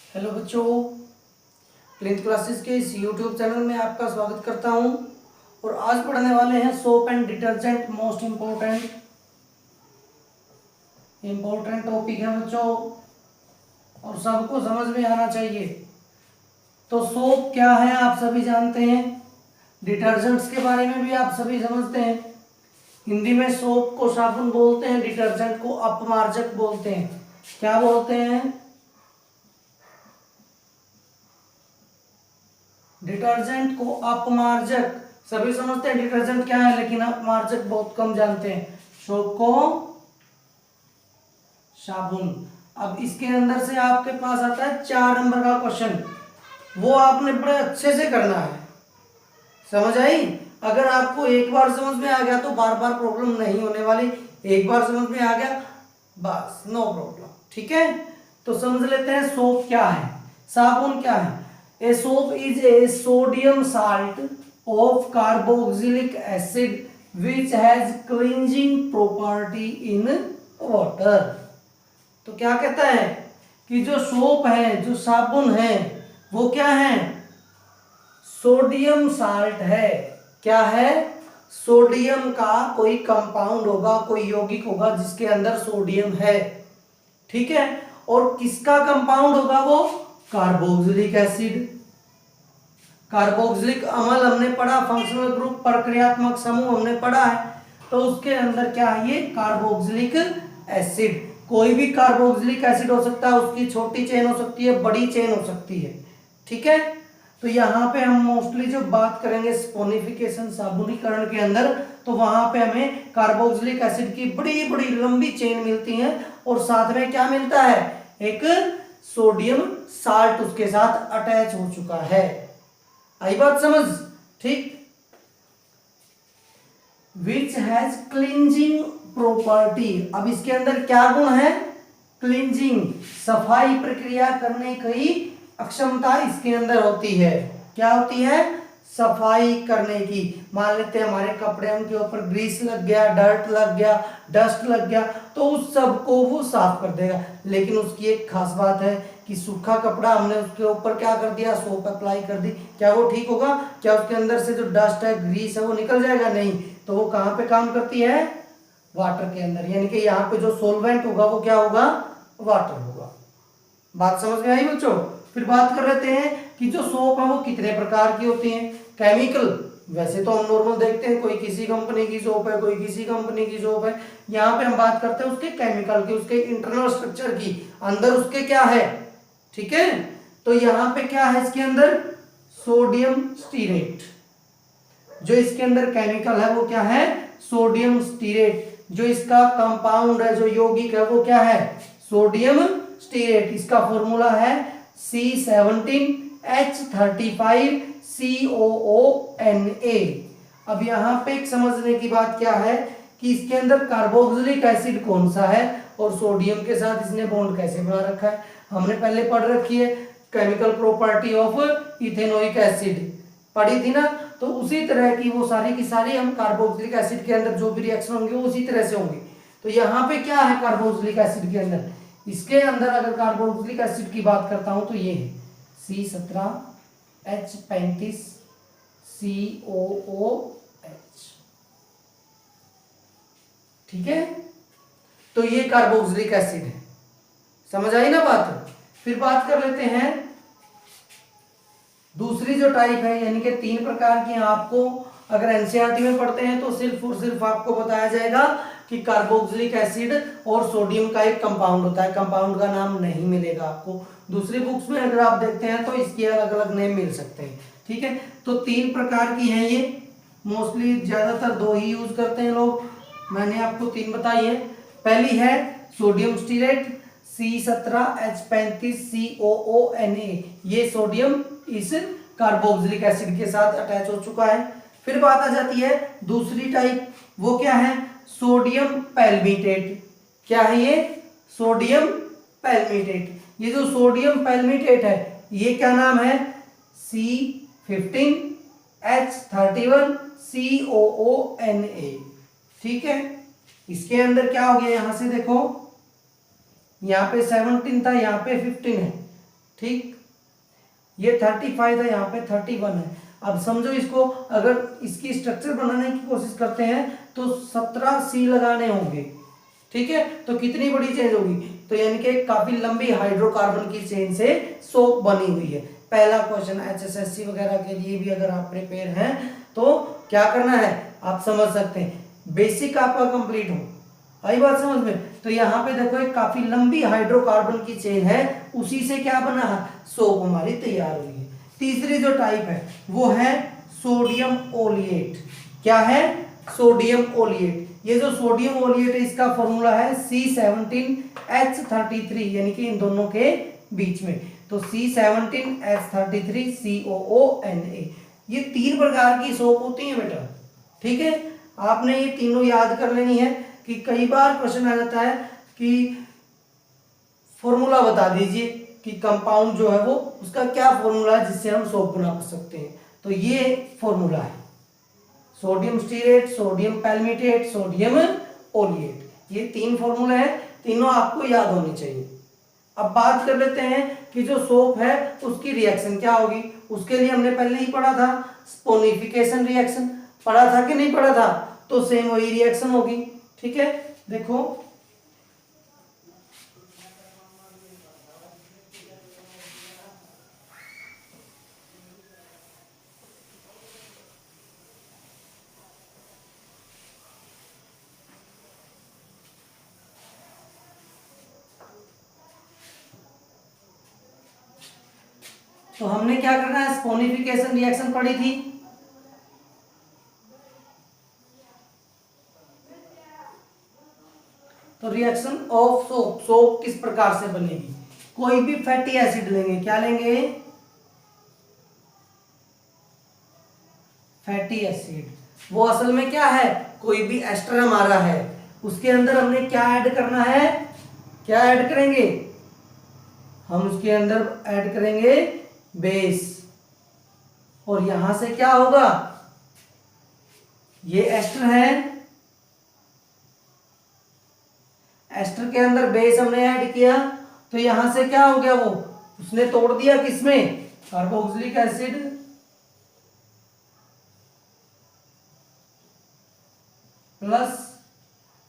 Hello बच्चों, plinth classes के इस यूट्यूब चैनल में आपका स्वागत करता हूं। और आज पढ़ने वाले हैं soap and detergent, most important topic है बच्चों, और सबको समझ में आना चाहिए। तो सोप क्या है आप सभी जानते हैं, डिटर्जेंट्स के बारे में भी आप सभी समझते हैं। हिंदी में सोप को साबुन बोलते हैं, डिटर्जेंट को अपमार्जक बोलते हैं। क्या बोलते हैं? डिटर्जेंट को अपमार्जक सभी समझते हैं डिटर्जेंट क्या है, लेकिन अपमार्जक बहुत कम जानते हैं। सोप को साबुन। अब इसके अंदर से आपके पास आता है 4 नंबर का क्वेश्चन, वो आपने बड़े अच्छे से करना है। समझ आई? अगर आपको एक बार समझ में आ गया तो बार बार प्रॉब्लम नहीं होने वाली। एक बार समझ में आ गया बस नो प्रॉब्लम। ठीक है, तो समझ लेते हैं सोप क्या है, साबुन क्या है। A soap is a sodium salt of carboxylic acid which has cleansing property in water। तो क्या कहता है कि जो सोप है, जो साबुन है, वो क्या है? सोडियम साल्ट है। क्या है? सोडियम का कोई कंपाउंड होगा, कोई यौगिक होगा जिसके अंदर सोडियम है। ठीक है, और किसका कंपाउंड होगा वो? Carboxylic acid. कार्बोक्सिलिक अम्ल हमने पढ़ा, फंक्शनल ग्रुप, प्रक्रियात्मक समूह हमने पढ़ा है। तो उसके अंदर क्या है? ये कार्बोक्सिलिक एसिड। कोई भी कार्बोक्सिलिक एसिड हो सकता है, उसकी छोटी चेन हो सकती है, बड़ी चेन हो सकती है। ठीक है, तो यहाँ पे हम मोस्टली जो बात करेंगे स्पोनिफिकेशन, साबुनीकरण के अंदर, तो वहां पे हमें कार्बोक्सिलिक एसिड की बड़ी बड़ी लंबी चेन मिलती है, और साथ में क्या मिलता है? एक सोडियम साल्ट उसके साथ अटैच हो चुका है। आई बात समझ? ठीक। Which has cleansing property. अब इसके अंदर क्या गुण है? क्लींजिंग, सफाई प्रक्रिया करने की अक्षमता इसके अंदर होती है। क्या होती है? सफाई करने की। मान लेते हैं हमारे कपड़े, उनके ऊपर ग्रीस लग गया, डर्ट लग गया, डस्ट लग गया, तो उस सब को वो साफ कर देगा। लेकिन उसकी एक खास बात है कि सूखा कपड़ा हमने उसके ऊपर क्या कर दिया? सोप अप्लाई कर दी, क्या वो ठीक होगा? क्या उसके अंदर से जो डस्ट है, ग्रीस है, वो निकल जाएगा? नहीं। तो वो कहाँ पे काम करती है? वाटर के अंदर। यानी कि यहाँ पे जो सोलवेंट होगा वो क्या होगा? वाटर होगा। बात समझ में आई बच्चों? फिर बात कर लेते हैं कि जो सोप है वो कितने प्रकार की होती है। केमिकल, वैसे तो हम नॉर्मल देखते हैं, कोई किसी कंपनी की सोप है, कोई किसी कंपनी की सोप है। यहाँ पे हम बात करते हैं उसके केमिकल की, उसके इंटरनल स्ट्रक्चर की, अंदर उसके क्या है। ठीक है, तो यहाँ पे क्या है इसके अंदर? Sodium stearate. जो इसके अंदर केमिकल है वो क्या है? Sodium stearate. जो इसका कंपाउंड है, जो यौगिक है, वो क्या है? Sodium stearate. इसका फॉर्मूला है C17H35COONA। अब यहाँ पे एक समझने की बात क्या है कि इसके अंदर कार्बोक्सिलिक एसिड कौन सा है, और सोडियम के साथ इसने बॉन्ड कैसे बना रखा है, हमने पहले पढ़ रखी है। Chemical property of ethanoic acid पढ़ी थी ना। तो उसी तरह की वो सारी की सारी हम कार्बोक्सिलिक एसिड के अंदर जो भी रिएक्शन होंगे वो उसी तरह से होंगे। तो यहाँ पे क्या है कार्बोक्सिलिक एसिड के अंदर? इसके अंदर अगर कार्बोक्सिलिक एसिड की बात करता हूं तो ये है C17H35COOH। ठीक है, तो ये कार्बोक्सिलिक एसिड है। समझ आई ना बात? फिर बात कर लेते हैं दूसरी जो टाइप है, यानी कि 3 प्रकार की। आपको अगर एनसीईआरटी में पढ़ते हैं तो सिर्फ और सिर्फ आपको बताया जाएगा कि कार्बोक्सिलिक एसिड और सोडियम का एक कंपाउंड होता है, कंपाउंड का नाम नहीं मिलेगा आपको। दूसरी बुक्स में अगर आप देखते हैं तो इसके अलग अलग नेम मिल सकते हैं। ठीक है, तो 3 प्रकार की हैं ये। मोस्टली ज्यादातर 2 ही यूज करते हैं लोग, मैंने आपको 3 बताई है। पहली है सोडियम स्टीरेट C17H35COONA। ये सोडियम इस कार्बोक्सिलिक एसिड के साथ अटैच हो चुका है। फिर बात आ जाती है दूसरी टाइप, वो क्या है? सोडियम पैल्मिटेट। क्या है ये? सोडियम पैल्मिटेट। ये जो सोडियम पैल्मिटेट है, ये क्या नाम है? C15H31COONA। ठीक है, इसके अंदर क्या हो गया? यहां से देखो, यहाँ पे 17 था, यहाँ पे 15 है। ठीक, ये 35 था, यहाँ पे 31 है। अब समझो इसको, अगर इसकी स्ट्रक्चर बनाने की कोशिश करते हैं तो 17 सी लगाने होंगे, ठीक है। तो कितनी बड़ी चेंज होगी, तो यानी कि काफी लंबी हाइड्रोकार्बन की चेन से सोप बनी हुई है। पहला क्वेश्चन HSSC वगैरह के लिए भी अगर आप प्रिपेयर हैं तो क्या करना है आप समझ सकते हैं, बेसिक आपका कंप्लीट हो, आई बात समझ में। तो यहाँ पे देखो एक काफी लंबी हाइड्रोकार्बन की चेन है, उसी से क्या बना है, सोप हमारी तैयार हुई है। तीसरी जो टाइप है वो है सोडियम ओलिएट। क्या है, सोडियम ओलिएट। ये जो सोडियम ओलिएट है इसका फॉर्मूला है C17H33, यानी कि इन दोनों के बीच में, तो C17H33COONA। ये 3 प्रकार की सोप होती है बेटा, ठीक है। आपने ये तीनों याद कर लेनी है कि कई बार क्वेश्चन आ जाता है कि फॉर्मूला बता दीजिए कि कंपाउंड जो है वो उसका क्या फॉर्मूला है जिससे हम सोप बना सकते हैं। तो ये फॉर्मूला है सोडियम स्टीरेट, सोडियम पैलमिटेट, सोडियम ओलिएट। ये 3 फॉर्मूले हैं, तीनों आपको याद होने चाहिए। अब बात कर लेते हैं कि जो सोप है उसकी रिएक्शन क्या होगी। उसके लिए हमने पहले ही पढ़ा था स्पोनिफिकेशन रिएक्शन, पढ़ा था कि नहीं पढ़ा था, तो सेम वही रिएक्शन होगी, ठीक है। देखो तो हमने क्या करना है, स्पोनिफिकेशन रिएक्शन पढ़ी थी, तो रिएक्शन ऑफ सोप, सोप किस प्रकार से बनेगी। कोई भी फैटी एसिड लेंगे, क्या लेंगे, फैटी एसिड। वो असल में क्या है, कोई भी एस्टर हमारा है, उसके अंदर हमने क्या ऐड करना है, क्या ऐड करेंगे, हम उसके अंदर ऐड करेंगे बेस। और यहां से क्या होगा, ये एस्टर है, एस्टर के अंदर बेस हमने ऐड किया, तो यहां से क्या हो गया, वो उसने तोड़ दिया किसमें, कार्बोक्सिलिक एसिड प्लस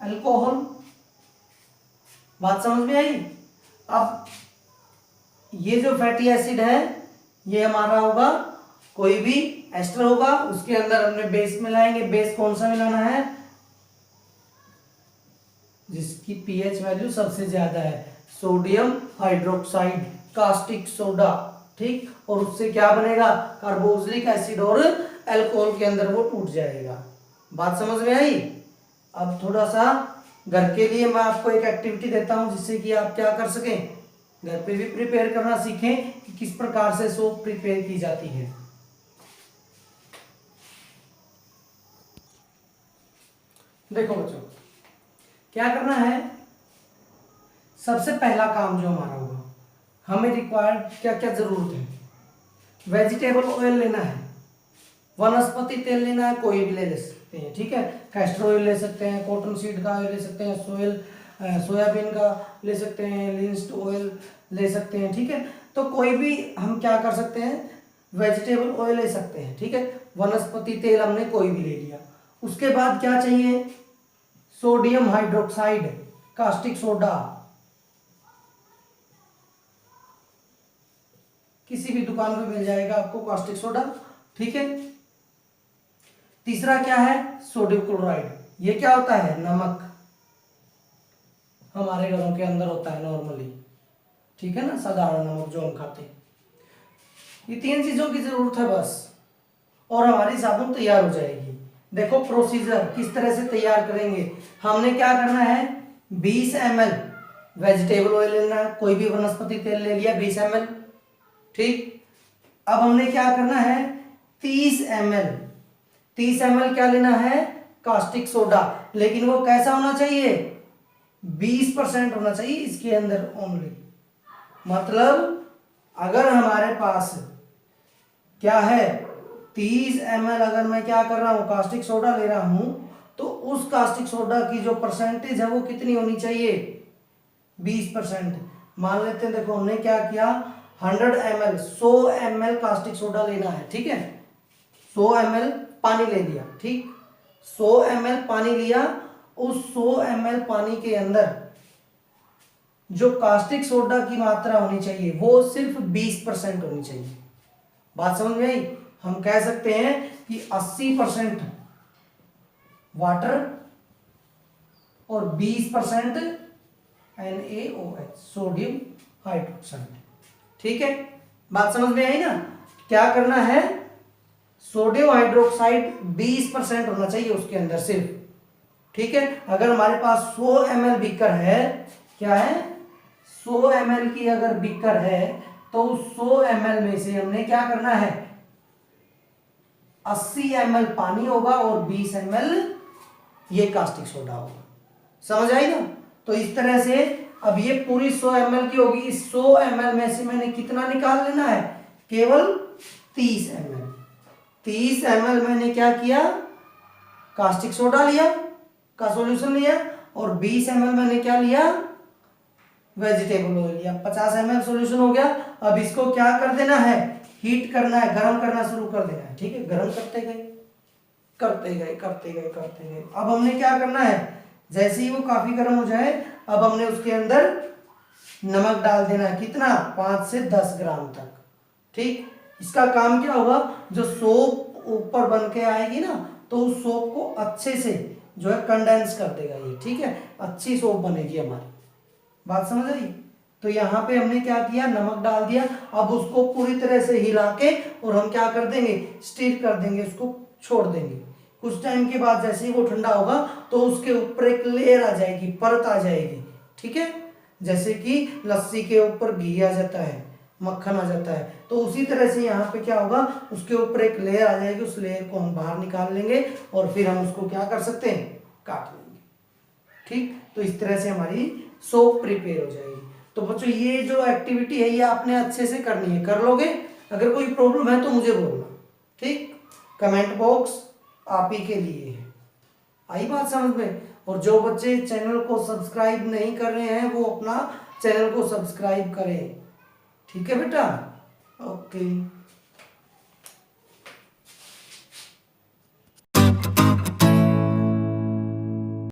अल्कोहल। बात समझ में आई। अब ये जो फैटी एसिड है ये हमारा होगा, कोई भी एस्टर होगा उसके अंदर हमने बेस मिलाएंगे। बेस कौन सा मिलाना है, जिसकी पीएच वैल्यू सबसे ज्यादा है, सोडियम हाइड्रोक्साइड, कास्टिक सोडा, ठीक। और उससे क्या बनेगा, कार्बोक्सिलिक एसिड और अल्कोहल के अंदर वो टूट जाएगा। बात समझ में आई। अब थोड़ा सा घर के लिए मैं आपको एक एक्टिविटी देता हूं जिससे कि आप क्या कर सकें, घर पे भी प्रिपेयर करना सीखें कि किस प्रकार से सोप प्रिपेयर की जाती है। देखो बच्चों क्या करना है, सबसे पहला काम जो हमारा होगा, हमें रिक्वायर्ड क्या क्या जरूरत है, वेजिटेबल ऑयल लेना है, वनस्पति तेल लेना है, कोई भी ले सकते हैं, ठीक है। कैस्टर ऑयल ले सकते हैं, कॉटन सीड का ऑयल ले सकते हैं, सोयाबीन का ले सकते हैं, लिंस्ड ऑयल ले सकते हैं, ठीक है। तो कोई भी हम क्या कर सकते हैं, वेजिटेबल ऑयल ले सकते हैं, ठीक है। वनस्पति तेल हमने कोई भी ले लिया। उसके बाद क्या चाहिए, सोडियम हाइड्रोक्साइड, कास्टिक सोडा, किसी भी दुकान पे मिल जाएगा आपको कास्टिक सोडा, ठीक है। तीसरा क्या है, सोडियम क्लोराइड। ये क्या होता है, नमक, हमारे घरों के अंदर होता है नॉर्मली, ठीक है ना, साधारण नमक जो हम खाते हैं। ये 3 चीजों की जरूरत है बस, और हमारी साबुन तैयार हो जाएगी। देखो प्रोसीजर किस तरह से तैयार करेंगे। हमने क्या करना है, 20 ml वेजिटेबल ऑयल लेना है, कोई भी वनस्पति तेल ले लिया 20 ml, ठीक। अब हमने क्या करना है, 30 ml क्या लेना है, कास्टिक सोडा, लेकिन वो कैसा होना चाहिए, 20% होना चाहिए इसके अंदर ओनली। मतलब अगर हमारे पास क्या है 30 ml, अगर मैं क्या कर रहा हूं, कास्टिक सोडा ले रहा हूं, तो उस कास्टिक सोडा की जो परसेंटेज है वो कितनी होनी चाहिए, 20%। मान लेते हैं, देखो हमने क्या किया, 100 ml 100 ml कास्टिक सोडा लेना है, ठीक है। 100 ml पानी ले लिया, ठीक। 100 ml पानी लिया, उस 100 ml पानी के अंदर जो कास्टिक सोडा की मात्रा होनी चाहिए वो सिर्फ 20% होनी चाहिए। बात समझ में आई? हम कह सकते हैं कि 80% वाटर और 20% NaOH, सोडियम हाइड्रोक्साइड, ठीक है। बात समझ में आई ना? क्या करना है, सोडियम हाइड्रोक्साइड 20% होना चाहिए उसके अंदर सिर्फ, ठीक है। अगर हमारे पास 100 ml बीकर है, क्या है, 100 ml की अगर बीकर है तो उस 100 ml में से हमने क्या करना है, 80 ml पानी होगा और 20 ml ये कास्टिक सोडा होगा। समझ आई ना? तो इस तरह से अब ये पूरी 100 ml की होगी, इस 100 ml में से मैंने कितना निकाल लेना है, केवल 30 ml। 30 ml मैंने क्या किया, कास्टिक सोडा लिया का सॉल्यूशन लिया, और 20 ml मैंने क्या लिया, वेजिटेबल ऑयल लिया। 50 ml सॉल्यूशन हो गया। अब इसको क्या कर देना है, हीट करना है, गर्म करना शुरू कर देना है, ठीक है। गर्म करते गए करते गए करते गए करते गए। अब हमने क्या करना है, जैसे ही वो काफी गर्म हो जाए, अब हमने उसके अंदर नमक डाल देना है, कितना, 5 से 10 ग्राम तक, ठीक। इसका काम क्या होगा, जो सोप ऊपर बन के आएगी ना, तो उस सोप को अच्छे से जो है कंडेंस कर देगा ये, ठीक है। अच्छी सोप बनेगी हमारी। बात समझ आई? तो यहाँ पे हमने क्या किया, नमक डाल दिया। अब उसको पूरी तरह से हिला के और हम क्या कर देंगे, स्टीर कर देंगे, उसको छोड़ देंगे। कुछ टाइम के बाद जैसे ही वो ठंडा होगा तो उसके ऊपर एक लेयर आ जाएगी, परत आ जाएगी, ठीक है। जैसे कि लस्सी के ऊपर घी आ जाता है, मक्खन आ जाता है, तो उसी तरह से यहाँ पे क्या होगा, उसके ऊपर एक लेयर आ जाएगी। उस लेयर को हम बाहर निकाल लेंगे और फिर हम उसको क्या कर सकते हैं, काट लेंगे, ठीक। तो इस तरह से हमारी सोप प्रिपेयर हो जाएगी। तो बच्चों ये जो एक्टिविटी है ये आपने अच्छे से करनी है, कर लोगे। अगर कोई प्रॉब्लम है तो मुझे बोलना, ठीक। कमेंट बॉक्स आप ही के लिए है। आई बात समझ में? और जो बच्चे चैनल को सब्सक्राइब नहीं कर रहे हैं वो अपना चैनल को सब्सक्राइब करें, ठीक है बेटा। ओके।